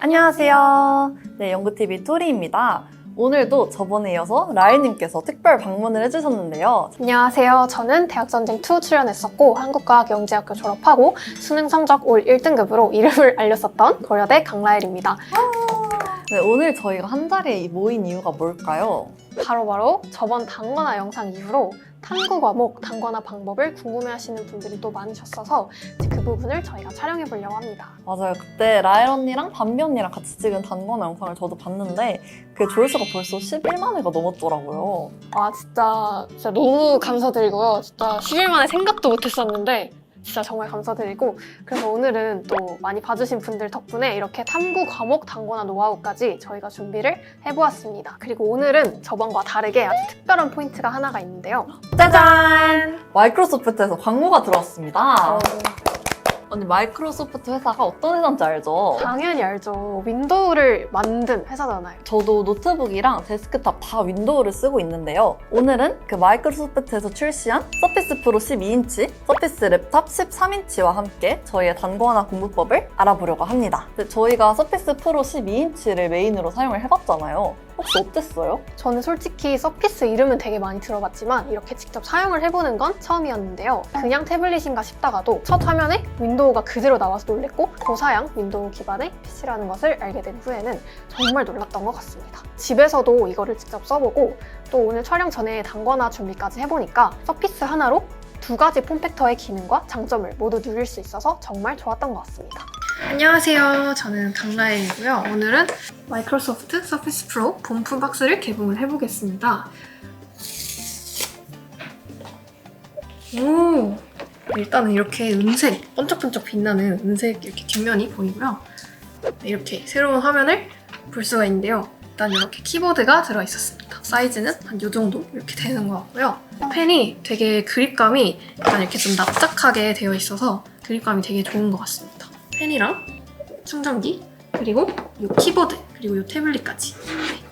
안녕하세요. 네, 연구TV 토리입니다. 오늘도 저번에 이어서 라이님께서 특별 방문을 해주셨는데요. 안녕하세요. 저는 대학전쟁2 출연했었고 한국과학영재학교 졸업하고 수능 성적 올 1등급으로 이름을 알렸었던 고려대 강라엘입니다. 네, 오늘 저희가 한 자리에 모인 이유가 뭘까요? 바로 저번 단권화 영상 이후로 탐구 과목, 단권화 방법을 궁금해하시는 분들이 또 많으셨어서 그 부분을 저희가 촬영해 보려고 합니다. 맞아요. 그때 라엘 언니랑 담비 언니랑 같이 찍은 단권화 영상을 저도 봤는데 그 조회수가 벌써 11만 회가 넘었더라고요. 와 진짜 너무 감사드리고요. 진짜 10일 만에 생각도 못했었는데 진짜 정말 감사드리고, 그래서 오늘은 또 많이 봐주신 분들 덕분에 이렇게 탐구 과목 단권화 노하우까지 저희가 준비를 해보았습니다. 그리고 오늘은 저번과 다르게 아주 특별한 포인트가 하나가 있는데요. 짜잔! 마이크로소프트에서 광고가 들어왔습니다. 언니, 마이크로소프트 회사가 어떤 회사인지 알죠? 당연히 알죠. 윈도우를 만든 회사잖아요. 저도 노트북이랑 데스크탑 다 윈도우를 쓰고 있는데요. 오늘은 그 마이크로소프트에서 출시한 서피스 프로 12인치, 서피스 랩탑 13인치와 함께 저희의 단권화 공부법을 알아보려고 합니다. 근데 저희가 서피스 프로 12인치를 메인으로 사용을 해봤잖아요. 혹시 어땠어요? 저는 솔직히 서피스 이름은 되게 많이 들어봤지만 이렇게 직접 사용을 해보는 건 처음이었는데요. 그냥 태블릿인가 싶다가도 첫 화면에 윈도우가 그대로 나와서 놀랬고 고사양 윈도우 기반의 PC라는 것을 알게 된 후에는 정말 놀랐던 것 같습니다. 집에서도 이거를 직접 써보고 또 오늘 촬영 전에 단권화 준비까지 해보니까 서피스 하나로 두 가지 폼팩터의 기능과 장점을 모두 누릴 수 있어서 정말 좋았던 것 같습니다. 안녕하세요. 저는 강라엘이고요. 오늘은 마이크로소프트 서피스 프로 본품 박스를 개봉을 해보겠습니다. 오, 일단은 이렇게 은색, 번쩍번쩍 빛나는 은색 이렇게 뒷면이 보이고요. 이렇게 새로운 화면을 볼 수가 있는데요. 일단 이렇게 키보드가 들어있었습니다. 사이즈는 한 이 정도 이렇게 되는 것 같고요. 펜이 되게 그립감이 약간 이렇게 좀 납작하게 되어 있어서 그립감이 되게 좋은 것 같습니다. 펜이랑 충전기, 그리고 이 키보드, 그리고 이 태블릿까지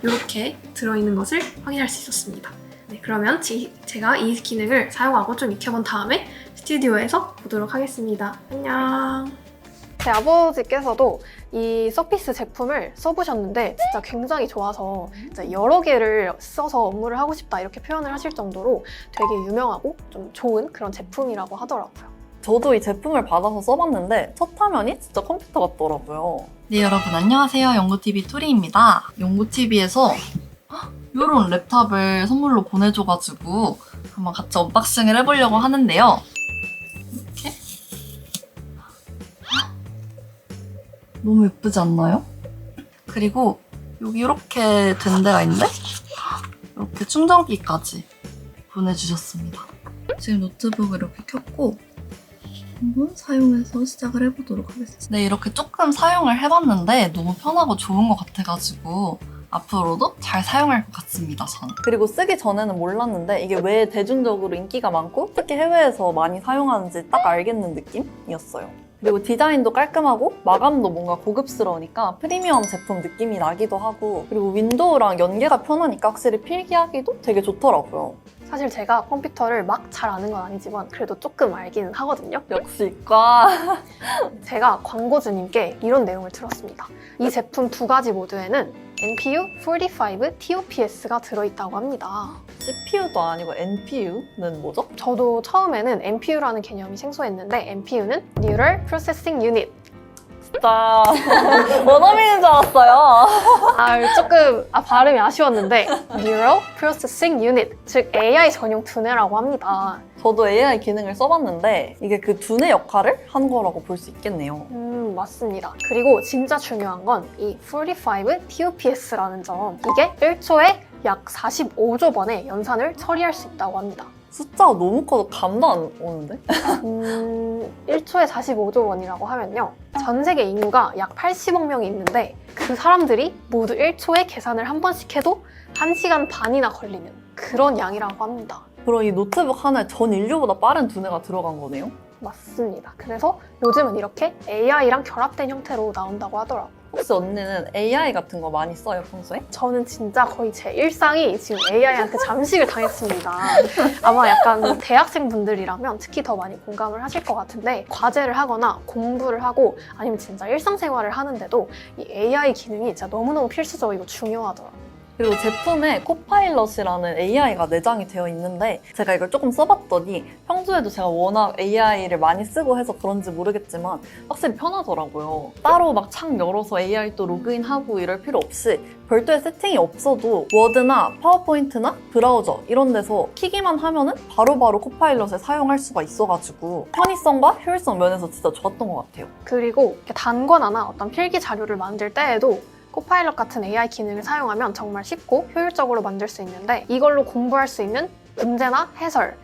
이렇게 들어있는 것을 확인할 수 있었습니다. 네, 그러면 제가 이 기능을 사용하고 좀 익혀본 다음에 스튜디오에서 보도록 하겠습니다. 안녕! 제 아버지께서도 이 서피스 제품을 써보셨는데 진짜 굉장히 좋아서 진짜 여러 개를 써서 업무를 하고 싶다 이렇게 표현을 하실 정도로 되게 유명하고 좀 좋은 그런 제품이라고 하더라고요. 저도 이 제품을 받아서 써봤는데 첫 화면이 진짜 컴퓨터 같더라고요. 네, 여러분 안녕하세요. 연구TV 토리입니다. 연구TV에서 이런 랩탑을 선물로 보내줘가지고 한번 같이 언박싱을 해보려고 하는데요. 이렇게 너무 예쁘지 않나요? 그리고 여기 이렇게 된 데가 있는데 이렇게 충전기까지 보내주셨습니다. 지금 노트북을 이렇게 켰고 한번 사용해서 시작을 해보도록 하겠습니다. 네, 이렇게 조금 사용을 해봤는데 너무 편하고 좋은 것 같아가지고 앞으로도 잘 사용할 것 같습니다, 저는. 그리고 쓰기 전에는 몰랐는데 이게 왜 대중적으로 인기가 많고 특히 해외에서 많이 사용하는지 딱 알겠는 느낌이었어요. 그리고 디자인도 깔끔하고 마감도 뭔가 고급스러우니까 프리미엄 제품 느낌이 나기도 하고, 그리고 윈도우랑 연계가 편하니까 확실히 필기하기도 되게 좋더라고요. 사실 제가 컴퓨터를 막 잘 아는 건 아니지만 그래도 조금 알기는 하거든요. 역시 이과. 제가 광고주님께 이런 내용을 들었습니다. 이 제품 두 가지 모드에는 NPU 45 TOPS가 들어있다고 합니다. CPU도 아니고 NPU는 뭐죠? 저도 처음에는 NPU라는 개념이 생소했는데 NPU는 Neural Processing Unit. 진짜 원어민인 줄 알았어요. 조금 발음이 아쉬웠는데 Neural Processing Unit, 즉 AI 전용 두뇌라고 합니다. 저도 AI 기능을 써봤는데 이게 그 두뇌 역할을 한 거라고 볼 수 있겠네요. 맞습니다. 그리고 진짜 중요한 건 이 45 TOPS라는 점, 이게 1초에 약 45조 번의 연산을 처리할 수 있다고 합니다. 숫자가 너무 커서 감도 안 오는데? 1초에 45조 원이라고 하면요. 전 세계 인구가 약 80억 명이 있는데 그 사람들이 모두 1초에 계산을 한 번씩 해도 1시간 반이나 걸리는 그런 양이라고 합니다. 그럼 이 노트북 하나에 전 인류보다 빠른 두뇌가 들어간 거네요? 맞습니다. 그래서 요즘은 이렇게 AI랑 결합된 형태로 나온다고 하더라고요. 혹시 언니는 AI 같은 거 많이 써요, 평소에? 저는 진짜 거의 제 일상이 지금 AI한테 잠식을 당했습니다. 아마 약간 대학생분들이라면 특히 더 많이 공감을 하실 것 같은데 과제를 하거나 공부를 하고 아니면 진짜 일상생활을 하는데도 이 AI 기능이 진짜 너무너무 필수적이고 중요하더라고요. 그리고 제품에 코파일럿이라는 AI가 내장이 되어 있는데 제가 이걸 조금 써봤더니 평소에도 제가 워낙 AI를 많이 쓰고 해서 그런지 모르겠지만 확실히 편하더라고요. 따로 막 창 열어서 AI 또 로그인하고 이럴 필요 없이 별도의 세팅이 없어도 워드나 파워포인트나 브라우저 이런 데서 키기만 하면은 바로바로 코파일럿을 사용할 수가 있어가지고 편의성과 효율성 면에서 진짜 좋았던 것 같아요. 그리고 이렇게 단권화나 어떤 필기 자료를 만들 때에도 코파일럿 같은 AI 기능을 사용하면 정말 쉽고 효율적으로 만들 수 있는데 이걸로 공부할 수 있는 문제나 해설,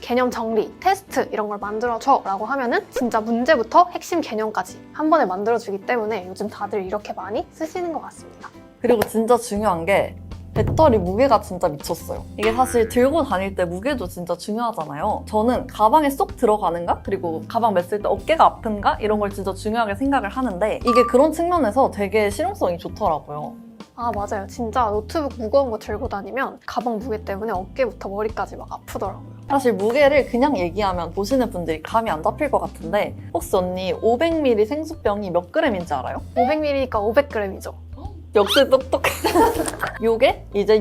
개념 정리, 테스트 이런 걸 만들어줘 라고 하면은 진짜 문제부터 핵심 개념까지 한 번에 만들어주기 때문에 요즘 다들 이렇게 많이 쓰시는 것 같습니다. 그리고 진짜 중요한 게 배터리 무게가 진짜 미쳤어요. 이게 사실 들고 다닐 때 무게도 진짜 중요하잖아요. 저는 가방에 쏙 들어가는가? 그리고 가방 맸을 때 어깨가 아픈가? 이런 걸 진짜 중요하게 생각을 하는데 이게 그런 측면에서 되게 실용성이 좋더라고요. 아 맞아요. 진짜 노트북 무거운 거 들고 다니면 가방 무게 때문에 어깨부터 머리까지 막 아프더라고요. 사실 무게를 그냥 얘기하면 보시는 분들이 감이 안 잡힐 것 같은데 혹시 언니 500ml 생수병이 몇 g인지 알아요? 500ml니까 500g이죠. 역시 똑똑해. 요게 이제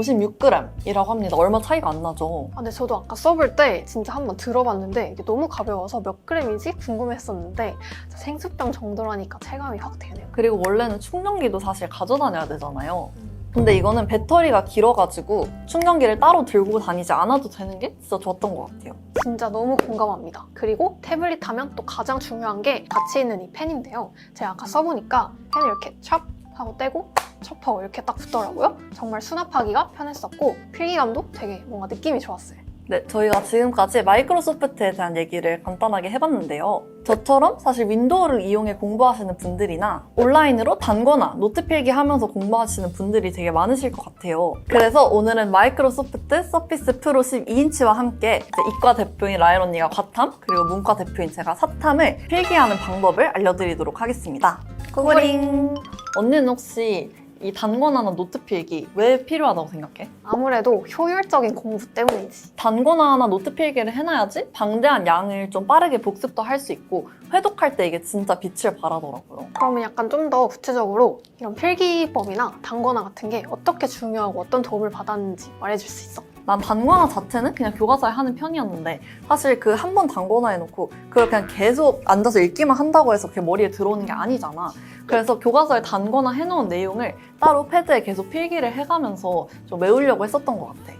656g이라고 합니다. 얼마 차이가 안 나죠. 아, 근데 저도 아까 써볼 때 진짜 한번 들어봤는데 이게 너무 가벼워서 몇 g이지 궁금했었는데 생수병 정도라니까 체감이 확 되네요. 그리고 원래는 충전기도 사실 가져다녀야 되잖아요. 근데 이거는 배터리가 길어가지고 충전기를 따로 들고 다니지 않아도 되는 게 진짜 좋았던 것 같아요. 진짜 너무 공감합니다. 그리고 태블릿 하면 또 가장 중요한 게 같이 있는 이 펜인데요. 제가 아까 써보니까 펜을 이렇게 찹 하고 떼고 첩하고 이렇게 딱 붙더라고요. 정말 수납하기가 편했었고 필기감도 되게 뭔가 느낌이 좋았어요. 네, 저희가 지금까지 마이크로소프트에 대한 얘기를 간단하게 해봤는데요. 저처럼 사실 윈도우를 이용해 공부하시는 분들이나 온라인으로 단거나 노트 필기하면서 공부하시는 분들이 되게 많으실 것 같아요. 그래서 오늘은 마이크로소프트 서피스 프로 12인치와 함께 이제 이과 대표인 라엘 언니가 과탐, 그리고 문과 대표인 제가 사탐을 필기하는 방법을 알려드리도록 하겠습니다. 고고링! 언니는 혹시 이 단권화나 노트 필기 왜 필요하다고 생각해? 아무래도 효율적인 공부 때문이지. 단권화나 노트 필기를 해놔야지 방대한 양을 좀 빠르게 복습도 할 수 있고 회독할 때 이게 진짜 빛을 발하더라고요. 그러면 약간 좀 더 구체적으로 이런 필기법이나 단권화 같은 게 어떻게 중요하고 어떤 도움을 받았는지 말해줄 수 있어? 난 단권화 자체는 그냥 교과서에 하는 편이었는데 사실 그 한 번 단권화 해놓고 그걸 그냥 계속 앉아서 읽기만 한다고 해서 그게 머리에 들어오는 게 아니잖아. 그래서 교과서에 단권화 해놓은 내용을 따로 패드에 계속 필기를 해가면서 좀 외우려고 했었던 것 같아.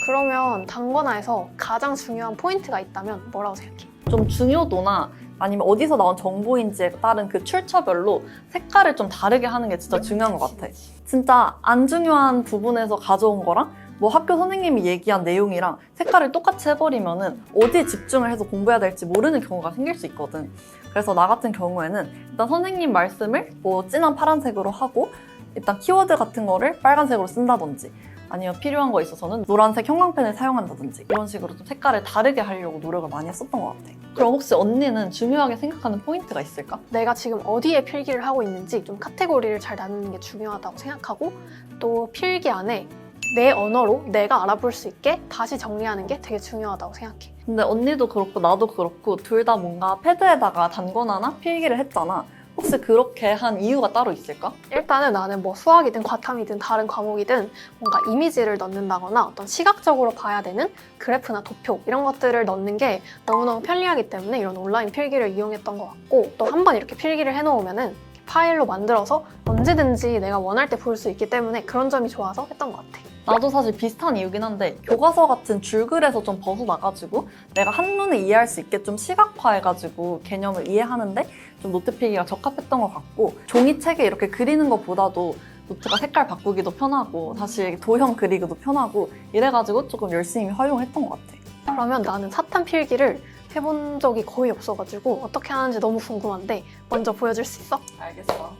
그러면 단권화에서 가장 중요한 포인트가 있다면 뭐라고 생각해? 좀 중요도나 아니면 어디서 나온 정보인지에 따른 그 출처별로 색깔을 좀 다르게 하는 게 진짜 중요한 것 같아. 진짜 안 중요한 부분에서 가져온 거랑 뭐 학교 선생님이 얘기한 내용이랑 색깔을 똑같이 해버리면은 어디에 집중을 해서 공부해야 될지 모르는 경우가 생길 수 있거든. 그래서 나 같은 경우에는 일단 선생님 말씀을 뭐 진한 파란색으로 하고 일단 키워드 같은 거를 빨간색으로 쓴다든지 아니면 필요한 거 있어서는 노란색 형광펜을 사용한다든지 이런 식으로 좀 색깔을 다르게 하려고 노력을 많이 했었던 것 같아. 그럼 혹시 언니는 중요하게 생각하는 포인트가 있을까? 내가 지금 어디에 필기를 하고 있는지 좀 카테고리를 잘 나누는 게 중요하다고 생각하고 또 필기 안에 내 언어로 내가 알아볼 수 있게 다시 정리하는 게 되게 중요하다고 생각해. 근데 언니도 그렇고 나도 그렇고 둘 다 뭔가 패드에다가 단권화나 필기를 했잖아. 혹시 그렇게 한 이유가 따로 있을까? 일단은 나는 뭐 수학이든 과탐이든 다른 과목이든 뭔가 이미지를 넣는다거나 어떤 시각적으로 봐야 되는 그래프나 도표 이런 것들을 넣는 게 너무너무 편리하기 때문에 이런 온라인 필기를 이용했던 것 같고 또 한 번 이렇게 필기를 해놓으면은 파일로 만들어서 언제든지 내가 원할 때 볼 수 있기 때문에 그런 점이 좋아서 했던 것 같아. 나도 사실 비슷한 이유긴 한데 교과서 같은 줄글에서 좀 벗어나가지고 내가 한눈에 이해할 수 있게 좀 시각화해가지고 개념을 이해하는데 좀 노트 필기가 적합했던 것 같고 종이책에 이렇게 그리는 것보다도 노트가 색깔 바꾸기도 편하고 다시 도형 그리기도 편하고 이래가지고 조금 열심히 활용했던 것 같아. 그러면 나는 사탐 필기를 해본 적이 거의 없어가지고 어떻게 하는지 너무 궁금한데 먼저 보여줄 수 있어? 알겠어.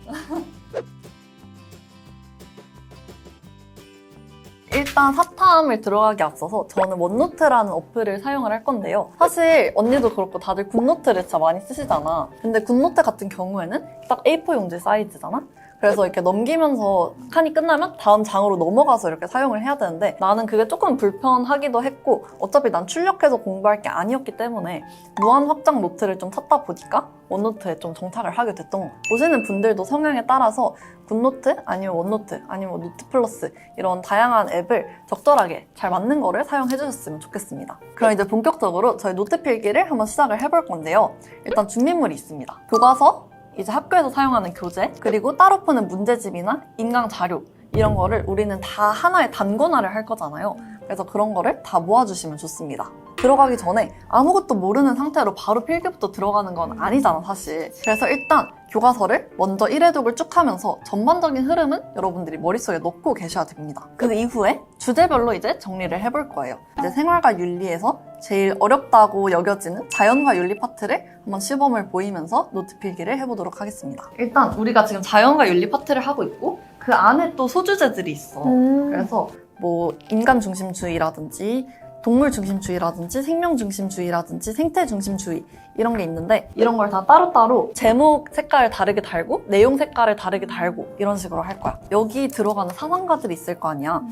일단 사탐을 들어가기 앞서서 저는 원노트라는 어플을 사용을 할 건데요. 사실 언니도 그렇고 다들 굿노트를 진짜 많이 쓰시잖아. 근데 굿노트 같은 경우에는 딱 A4 용지 사이즈잖아? 그래서 이렇게 넘기면서 칸이 끝나면 다음 장으로 넘어가서 이렇게 사용을 해야 되는데 나는 그게 조금 불편하기도 했고 어차피 난 출력해서 공부할 게 아니었기 때문에 무한 확장 노트를 좀 찾다 보니까 원노트에 좀 정착을 하게 됐던 것 같아요. 보시는 분들도 성향에 따라서 굿노트 아니면 원노트 아니면 노트 플러스 이런 다양한 앱을 적절하게 잘 맞는 거를 사용해 주셨으면 좋겠습니다. 그럼 이제 본격적으로 저희 노트 필기를 한번 시작을 해볼 건데요. 일단 준비물이 있습니다. 교과서, 이제 학교에서 사용하는 교재, 그리고 따로 푸는 문제집이나 인강 자료 이런 거를 우리는 다 하나의 단권화를 할 거잖아요. 그래서 그런 거를 다 모아주시면 좋습니다. 들어가기 전에 아무것도 모르는 상태로 바로 필기부터 들어가는 건 아니잖아, 사실. 그래서 일단 교과서를 먼저 1회독을 쭉 하면서 전반적인 흐름은 여러분들이 머릿속에 넣고 계셔야 됩니다. 그 이후에 주제별로 이제 정리를 해볼 거예요. 이제 생활과 윤리에서 제일 어렵다고 여겨지는 자연과 윤리 파트를 한번 시범을 보이면서 노트 필기를 해보도록 하겠습니다. 일단 우리가 지금 자연과 윤리 파트를 하고 있고 그 안에 또 소주제들이 있어. 그래서 뭐 인간 중심주의라든지 동물 중심주의라든지 생명 중심주의라든지 생태 중심주의 이런 게 있는데 이런 걸 다 따로따로 제목 색깔을 다르게 달고 내용 색깔을 다르게 달고 이런 식으로 할 거야. 여기 들어가는 사상가들이 있을 거 아니야.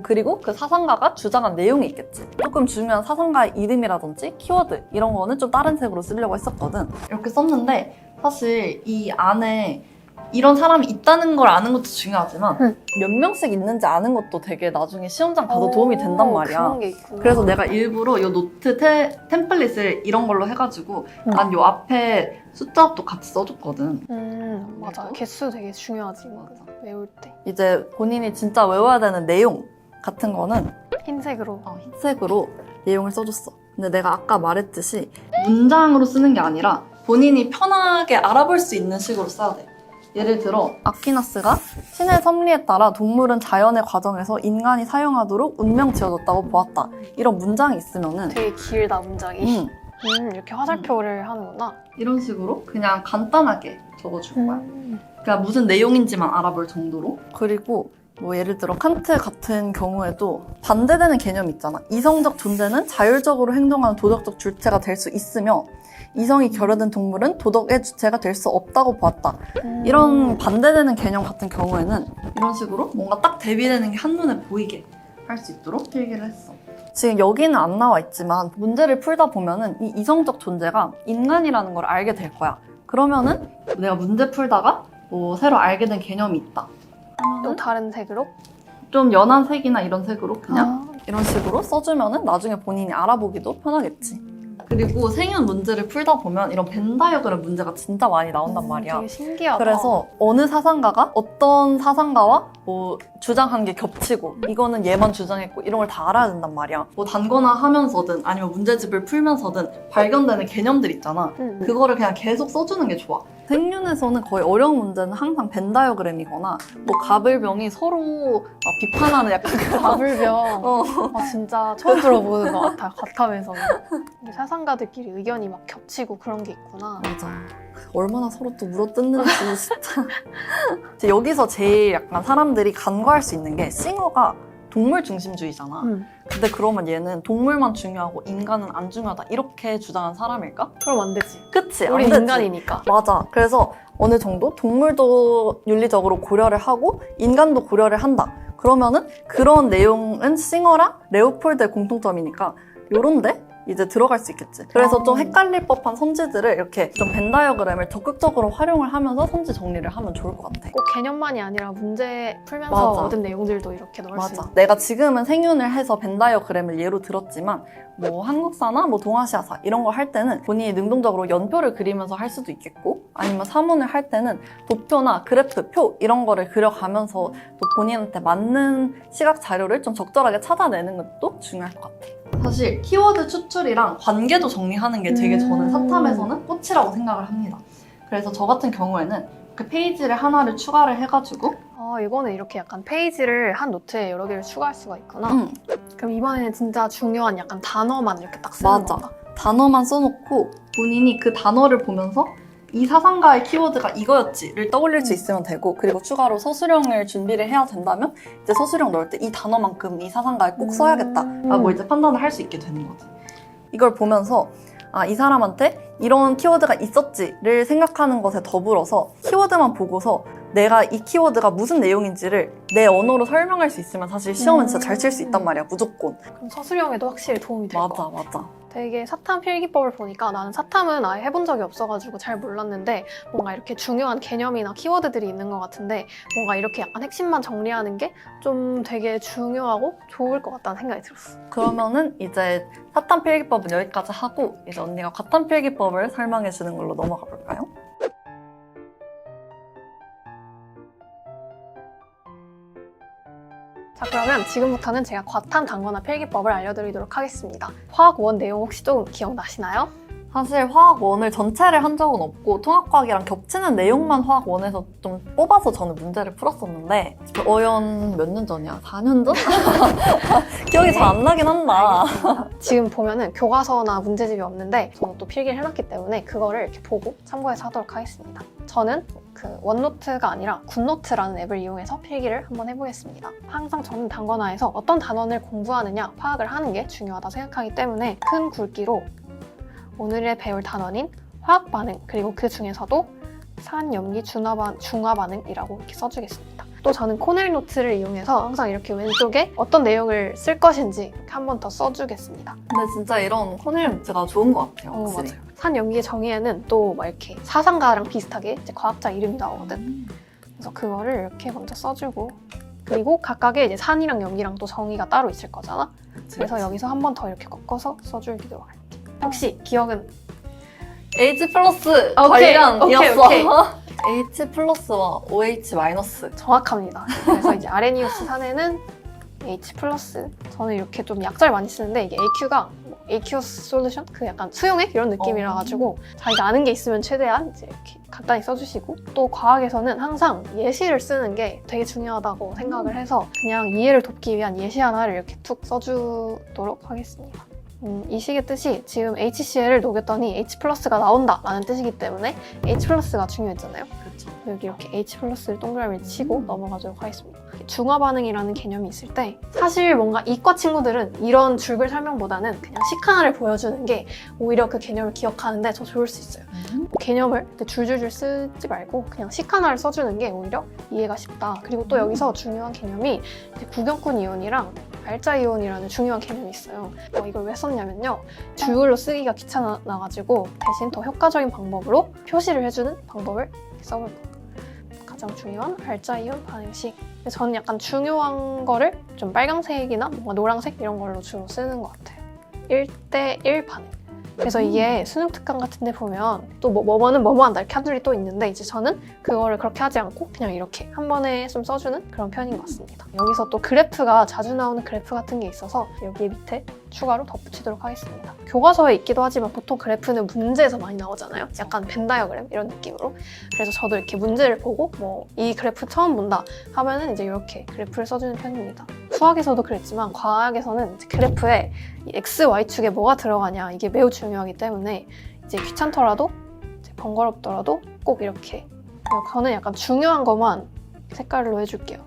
그리고 그 사상가가 주장한 내용이 있겠지. 조금 중요한 사상가의 이름이라든지 키워드 이런 거는 좀 다른 색으로 쓰려고 했었거든. 이렇게 썼는데 사실 이 안에 이런 사람이 있다는 걸 아는 것도 중요하지만 몇 명씩 있는지 아는 것도 되게 나중에 시험장 가서 도움이 된단 말이야. 그런 게 있구나. 그래서 내가 일부러 이 노트 템플릿을 이런 걸로 해가지고 난 이 앞에 숫자도 같이 써줬거든. 맞아. 그리고? 개수 되게 중요하지. 맞아. 외울 때. 이제 본인이 진짜 외워야 되는 내용 같은 거는 흰색으로. 흰색으로 내용을 써줬어. 근데 내가 아까 말했듯이 문장으로 쓰는 게 아니라 본인이 편하게 알아볼 수 있는 식으로 써야 돼. 예를 들어 아퀴나스가 신의 섭리에 따라 동물은 자연의 과정에서 인간이 사용하도록 운명 지어졌다고 보았다. 이런 문장이 있으면은 되게 길다, 문장이. 이렇게 화살표를 하는구나. 이런 식으로 그냥 간단하게 적어줄 거야. 그러니까 무슨 내용인지만 알아볼 정도로. 그리고 뭐 예를 들어 칸트 같은 경우에도 반대되는 개념이 있잖아. 이성적 존재는 자율적으로 행동하는 도덕적 주체가 될 수 있으며 이성이 결여된 동물은 도덕의 주체가 될 수 없다고 보았다. 이런 반대되는 개념 같은 경우에는 이런 식으로 뭔가 딱 대비되는 게 한눈에 보이게 할 수 있도록 필기를 했어. 지금 여기는 안 나와 있지만 문제를 풀다 보면은 이 이성적 존재가 인간이라는 걸 알게 될 거야. 그러면은 내가 문제 풀다가 뭐 새로 알게 된 개념이 있다. 또 다른 색으로? 좀 연한 색이나 이런 색으로 그냥 이런 식으로 써주면은 나중에 본인이 알아보기도 편하겠지. 그리고 생윤 문제를 풀다 보면 이런 벤 다이어그램 문제가 진짜 많이 나온단 말이야. 되게 신기하다. 그래서 어느 사상가가 어떤 사상가와 뭐 주장한 게 겹치고 이거는 얘만 주장했고 이런 걸 다 알아야 된단 말이야. 뭐 단거나 하면서든 아니면 문제집을 풀면서든 발견되는 개념들 있잖아. 그거를 그냥 계속 써주는 게 좋아. 생윤에서는 거의 어려운 문제는 항상 벤 다이어그램이거나 뭐 가불병이 서로 막 비판하는 약간 그런 가불병. 아, 진짜 처음 들어보는 것 같아, 갓캅에서는. 근데 사상가들끼리 의견이 막 겹치고 그런 게 있구나. 맞아. 얼마나 서로 또 물어뜯는지 진짜. 여기서 제일 약간 사람들이 간과할 수 있는 게 싱어가 동물 중심주의잖아. 근데 그러면 얘는 동물만 중요하고 인간은 안 중요하다 이렇게 주장한 사람일까? 그럼 안 되지. 그치? 우리 안 되지. 인간이니까. 맞아. 그래서 어느 정도 동물도 윤리적으로 고려를 하고 인간도 고려를 한다. 그러면은 그런 내용은 싱어랑 레오폴드의 공통점이니까 요런데 이제 들어갈 수 있겠지. 그래서 좀 헷갈릴 법한 선지들을 이렇게 좀 벤 다이어그램을 적극적으로 활용을 하면서 선지 정리를 하면 좋을 것 같아. 꼭 개념만이 아니라 문제 풀면서 맞아. 얻은 내용들도 이렇게 넣을 수 맞아. 있는. 내가 지금은 생윤을 해서 벤 다이어그램을 예로 들었지만 뭐 한국사나 뭐 동아시아사 이런 거 할 때는 본인이 능동적으로 연표를 그리면서 할 수도 있겠고 아니면 사문을 할 때는 도표나 그래프, 표 이런 거를 그려가면서 또 본인한테 맞는 시각 자료를 좀 적절하게 찾아내는 것도 중요할 것 같아. 사실 키워드 추출이랑 관계도 정리하는 게 되게 저는 사탐에서는 꽃이라고 생각을 합니다. 그래서 저 같은 경우에는 그 페이지를 하나를 추가를 해가지고 이거는 이렇게 약간 페이지를 한 노트에 여러 개를 추가할 수가 있구나. 그럼 이번에는 진짜 중요한 약간 단어만 이렇게 딱 쓰는 맞아. 건가? 단어만 써놓고 본인이 그 단어를 보면서 이 사상가의 키워드가 이거였지를 떠올릴 수 있으면 되고, 그리고 추가로 서술형을 준비를 해야 된다면 이제 서술형 넣을 때 이 단어만큼 이 사상가에 꼭 써야겠다라고 이제 판단을 할 수 있게 되는 거지. 이걸 보면서 이 사람한테 이런 키워드가 있었지를 생각하는 것에 더불어서 키워드만 보고서 내가 이 키워드가 무슨 내용인지를 내 언어로 설명할 수 있으면 사실 시험은 진짜 잘 칠 수 있단 말이야, 무조건. 그럼 서술형에도 확실히 도움이 될 것 같아. 맞아. 되게 사탐 필기법을 보니까 나는 사탐은 아예 해본 적이 없어가지고 잘 몰랐는데 뭔가 이렇게 중요한 개념이나 키워드들이 있는 것 같은데 뭔가 이렇게 약간 핵심만 정리하는 게 좀 되게 중요하고 좋을 것 같다는 생각이 들었어. 그러면은 이제 사탐 필기법은 여기까지 하고 이제 언니가 과탐 필기법을 설명해 주는 걸로 넘어가 볼까요? 자, 그러면 지금부터는 제가 과탐 단거나 필기법을 알려드리도록 하겠습니다. 화학 원 내용 혹시 조금 기억나시나요? 사실 화학 1을 전체를 한 적은 없고 통합과학이랑 겹치는 내용만 화학 1에서 좀 뽑아서 저는 문제를 풀었었는데 어연 몇 년 전이야? 4년 전? 기억이 잘 안 나긴 한다. 지금 보면은 교과서나 문제집이 없는데 저는 또 필기를 해놨기 때문에 그거를 이렇게 보고 참고해서 하도록 하겠습니다. 저는 그 원노트가 아니라 굿노트라는 앱을 이용해서 필기를 한번 해보겠습니다. 항상 저는 단권화에서 어떤 단원을 공부하느냐 파악을 하는 게 중요하다 생각하기 때문에 큰 굵기로 오늘의 배울 단원인 화학 반응, 그리고 그 중에서도 산염기 중화 반응이라고 이렇게 써주겠습니다. 또 저는 코넬 노트를 이용해서 항상 이렇게 왼쪽에 어떤 내용을 쓸 것인지 한 번 더 써주겠습니다. 근데 진짜 이런 코넬 노트가 좋은 것 같아요. 확실히. 맞아요. 산염기의 정의에는 또 막 이렇게 사상가랑 비슷하게 이제 과학자 이름이 나오거든. 그래서 그거를 이렇게 먼저 써주고, 그리고 각각의 이제 산이랑 염기랑 또 정의가 따로 있을 거잖아. 그래서 여기서 한 번 더 이렇게 꺾어서 써주기로 할게. 혹시 기억은? H 플러스 오케이, 관련이었어. 오케이. H 플러스와 OH 마이너스. 정확합니다. 그래서 이제 아레니우스 산에는 H 플러스. 저는 이렇게 좀 약자를 많이 쓰는데 이게 AQ가 AQS 솔루션? 그 약간 수용액 이런 느낌이라 가지고 자기가 아는 게 있으면 최대한 이제 이렇게 간단히 써주시고, 또 과학에서는 항상 예시를 쓰는 게 되게 중요하다고 생각을 해서 그냥 이해를 돕기 위한 예시 하나를 이렇게 툭 써주도록 하겠습니다. 이 식의 뜻이 지금 HCl을 녹였더니 H 플러스가 나온다라는 뜻이기 때문에 H 플러스가 중요했잖아요. 그렇죠. 여기 이렇게 H 플러스를 동그라미를 치고 넘어가도록 하겠습니다. 중화 반응이라는 개념이 있을 때 사실 뭔가 이과 친구들은 이런 줄글 설명보다는 그냥 식 하나를 보여주는 게 오히려 그 개념을 기억하는데 더 좋을 수 있어요. 개념을 줄줄줄 쓰지 말고 그냥 식 하나를 써주는 게 오히려 이해가 쉽다. 그리고 또 여기서 중요한 개념이 구경꾼 이온이랑 알자 이온이라는 중요한 개념이 있어요. 이걸 왜 썼냐면요. 줄글로 쓰기가 귀찮아가지고 대신 더 효과적인 방법으로 표시를 해주는 방법을 써볼 거예요. 가장 중요한 알자 이온 반응식. 저는 약간 중요한 거를 좀 빨강색이나 뭔가 노란색 이런 걸로 주로 쓰는 것 같아요. 1대1 반응. 그래서 이게 수능 특강 같은 데 보면 또 뭐뭐는 뭐뭐한다 이렇게 한줄이 또 있는데 이제 저는 그거를 그렇게 하지 않고 그냥 이렇게 한 번에 좀 써주는 그런 편인 것 같습니다. 여기서 또 그래프가 자주 나오는 그래프 같은 게 있어서 여기 밑에 추가로 덧붙이도록 하겠습니다. 교과서에 있기도 하지만 보통 그래프는 문제에서 많이 나오잖아요. 약간 벤 다이어그램 이런 느낌으로. 그래서 저도 이렇게 문제를 보고 뭐 이 그래프 처음 본다 하면은 이제 이렇게 그래프를 써주는 편입니다. 수학에서도 그랬지만 과학에서는 이제 그래프에 이 X, Y축에 뭐가 들어가냐 이게 매우 중요하기 때문에 이제 귀찮더라도 이제 번거롭더라도 꼭 이렇게, 저는 약간 중요한 것만 색깔로 해줄게요.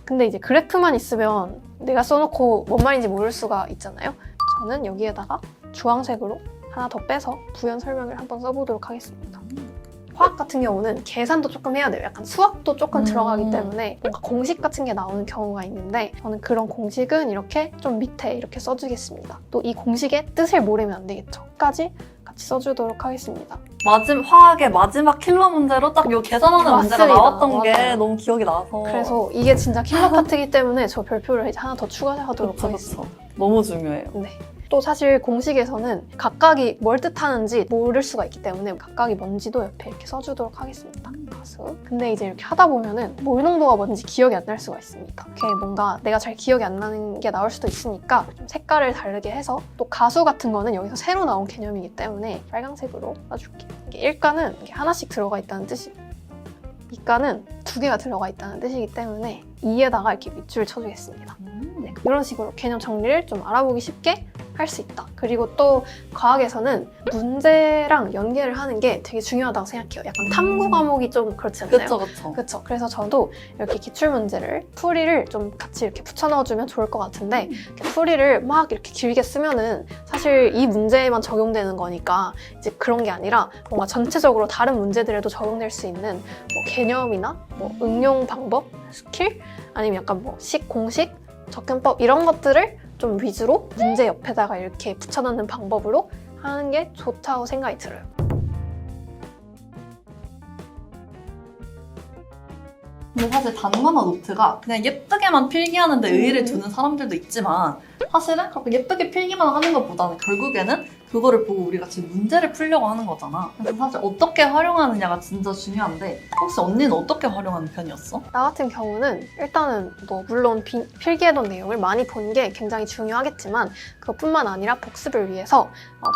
근데 이제 그래프만 있으면 내가 써놓고 뭔 말인지 모를 수가 있잖아요. 저는 여기에다가 주황색으로 하나 더 빼서 부연 설명을 한번 써보도록 하겠습니다. 화학 같은 경우는 계산도 조금 해야 돼요. 약간 수학도 조금 들어가기 때문에 뭔가 공식 같은 게 나오는 경우가 있는데 저는 그런 공식은 이렇게 좀 밑에 이렇게 써주겠습니다. 또 이 공식의 뜻을 모르면 안 되겠죠. 끝까지 같이 써주도록 하겠습니다. 화학의 마지막 킬러 문제로 딱 요 계산하는 문제가 맞습니다. 나왔던 게 맞아요. 너무 기억이 나서. 그래서 이게 진짜 킬러 파트이기 때문에 저 별표를 이제 하나 더 추가하도록 그쵸, 하겠습니다. 그쵸. 너무 중요해요. 네. 또 사실 공식에서는 각각이 뭘 뜻하는지 모를 수가 있기 때문에 각각이 뭔지도 옆에 이렇게 써주도록 하겠습니다. 가수. 근데 이제 이렇게 하다 보면은 몰 농도가 뭔지 기억이 안 날 수가 있습니다. 이렇게 뭔가 내가 잘 기억이 안 나는 게 나올 수도 있으니까 좀 색깔을 다르게 해서, 또 가수 같은 거는 여기서 새로 나온 개념이기 때문에 빨간색으로 써줄게요. 이게 일가는 이렇게 하나씩 들어가 있다는 뜻이, 이가는 2개가 들어가 있다는 뜻이기 때문에 2에다가 이렇게 밑줄을 쳐주겠습니다. 네, 이런 식으로 개념 정리를 좀 알아보기 쉽게 할 수 있다. 그리고 또 과학에서는 문제랑 연계를 하는 게 되게 중요하다고 생각해요. 약간 탐구 과목이 좀 그렇지 않나요? 그쵸. 그렇죠. 그래서 저도 이렇게 기출 문제를 풀이를 좀 같이 이렇게 붙여 넣어주면 좋을 것 같은데 이렇게 풀이를 막 이렇게 길게 쓰면은 사실 이 문제에만 적용되는 거니까 이제 그런 게 아니라 뭔가 전체적으로 다른 문제들에도 적용될 수 있는 뭐 개념이나 뭐 응용 방법, 스킬 아니면 약간 뭐 공식, 접근법 이런 것들을 좀 위주로 문제 옆에다가 이렇게 붙여 넣는 방법으로 하는 게 좋다고 생각이 들어요. 근데 사실 단거나 노트가 그냥 예쁘게만 필기하는데 의의를 두는 사람들도 있지만 사실은 그렇게 예쁘게 필기만 하는 것보다는 결국에는 그거를 보고 우리가 지금 문제를 풀려고 하는 거잖아. 그래서 사실 어떻게 활용하느냐가 진짜 중요한데 혹시 언니는 어떻게 활용하는 편이었어? 나 같은 경우는 일단은 뭐 물론 필기해둔 내용을 많이 본 게 굉장히 중요하겠지만 그것뿐만 아니라 복습을 위해서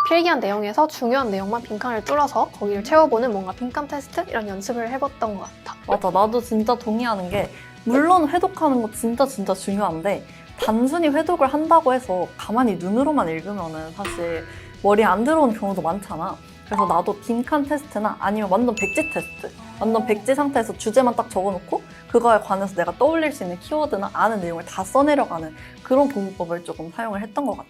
필기한 내용에서 중요한 내용만 빈칸을 뚫어서 거기를 채워보는 뭔가 빈칸 테스트 이런 연습을 해봤던 것 같아. 맞아, 나도 진짜 동의하는 게 물론 회독하는 거 진짜 중요한데 단순히 회독을 한다고 해서 가만히 눈으로만 읽으면은 사실 머리에 안 들어오는 경우도 많잖아. 그래서 나도 빈칸 테스트나 아니면 완전 백지 테스트, 완전 백지 상태에서 주제만 딱 적어놓고 그거에 관해서 내가 떠올릴 수 있는 키워드나 아는 내용을 다 써내려가는 그런 공부법을 조금 사용을 했던 것 같아.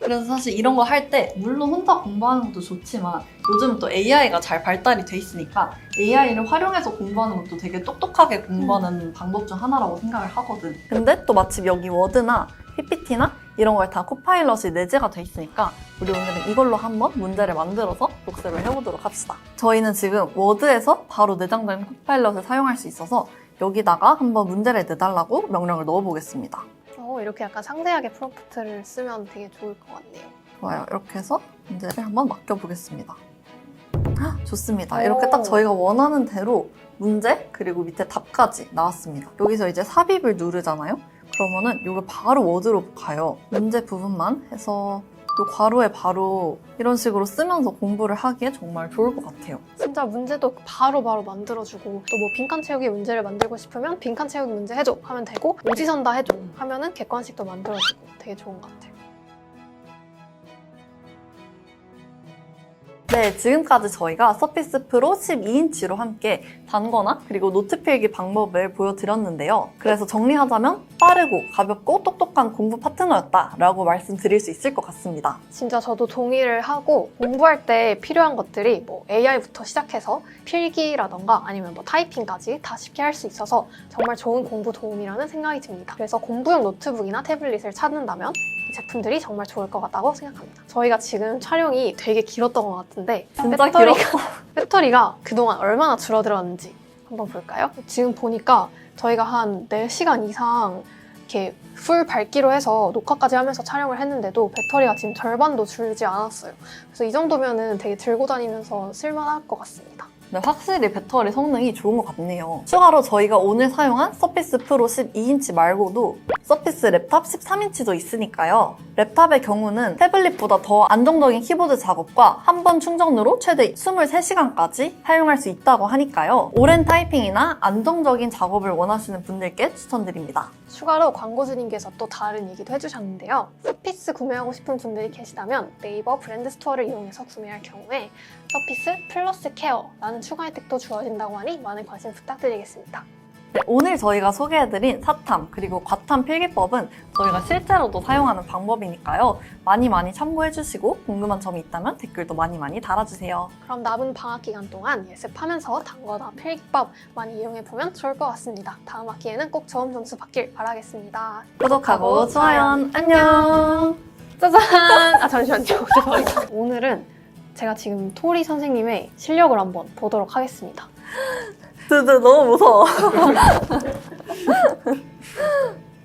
그래서 사실 이런 거 할 때 물론 혼자 공부하는 것도 좋지만 요즘은 또 AI가 잘 발달이 돼 있으니까 AI를 활용해서 공부하는 것도 되게 똑똑하게 공부하는 방법 중 하나라고 생각을 하거든. 근데 또 마침 여기 워드나 PPT나 이런 거에 다 코파일럿이 내재가 돼 있으니까 우리 오늘은 이걸로 한번 문제를 만들어서 복습을 해보도록 합시다. 저희는 지금 워드에서 바로 내장된 코파일럿을 사용할 수 있어서 여기다가 한번 문제를 내달라고 명령을 넣어보겠습니다. 이렇게 약간 상세하게 프롬프트를 쓰면 되게 좋을 것 같네요. 좋아요. 이렇게 해서 문제를 한번 맡겨보겠습니다. 좋습니다. 이렇게 딱 저희가 원하는 대로 문제 그리고 밑에 답까지 나왔습니다. 여기서 이제 삽입을 누르잖아요. 그러면은 이걸 바로 워드로 가요. 문제 부분만 해서 이 괄호에 바로 이런 식으로 쓰면서 공부를 하기에 정말 좋을 것 같아요. 진짜 문제도 바로바로 만들어주고 또 뭐 빈칸 채우기 문제를 만들고 싶으면 빈칸 채우기 문제 해줘 하면 되고 오지선다 해줘 하면은 객관식도 만들어주고 되게 좋은 것 같아요. 네, 지금까지 저희가 서피스 프로 12인치로 함께 단거나 그리고 노트 필기 방법을 보여드렸는데요. 그래서 정리하자면 빠르고 가볍고 똑똑한 공부 파트너였다라고 말씀드릴 수 있을 것 같습니다. 진짜 저도 동의를 하고 공부할 때 필요한 것들이 뭐 AI부터 시작해서 필기라던가 아니면 뭐 타이핑까지 다 쉽게 할 수 있어서 정말 좋은 공부 도움이라는 생각이 듭니다. 그래서 공부용 노트북이나 태블릿을 찾는다면 이 제품들이 정말 좋을 것 같다고 생각합니다. 저희가 지금 촬영이 되게 길었던 것 같은데 진짜 길었어. 배터리가 그동안 얼마나 줄어들었는지 한번 볼까요? 지금 보니까 저희가 한 4시간 이상 이렇게 풀 밝기로 해서 녹화까지 하면서 촬영을 했는데도 배터리가 지금 절반도 줄지 않았어요. 그래서 이 정도면은 되게 들고 다니면서 쓸만할 것 같습니다. 네, 확실히 배터리 성능이 좋은 것 같네요. 추가로 저희가 오늘 사용한 서피스 프로 12인치 말고도 서피스 랩탑 13인치도 있으니까요. 랩탑의 경우는 태블릿보다 더 안정적인 키보드 작업과 한 번 충전으로 최대 23시간까지 사용할 수 있다고 하니까요. 오랜 타이핑이나 안정적인 작업을 원하시는 분들께 추천드립니다. 추가로 광고주님께서 또 다른 얘기도 해주셨는데요. 서피스 구매하고 싶은 분들이 계시다면 네이버 브랜드 스토어를 이용해서 구매할 경우에 서피스 플러스 케어라는 추가 혜택도 주어진다고 하니 많은 관심 부탁드리겠습니다. 네, 오늘 저희가 소개해드린 사탐 그리고 과탐 필기법은 저희가 실제로도 사용하는 방법이니까요. 많이 참고해주시고 궁금한 점이 있다면 댓글도 많이 달아주세요. 그럼 남은 방학 기간 동안 예습하면서 단거나 필기법 많이 이용해보면 좋을 것 같습니다. 다음 학기에는 꼭 좋은 점수 받길 바라겠습니다. 구독하고 좋아요. 안녕. 짜잔! 잠시만요. 오늘은 제가 지금 토리 선생님의 실력을 한번 보도록 하겠습니다. 너무 무서워.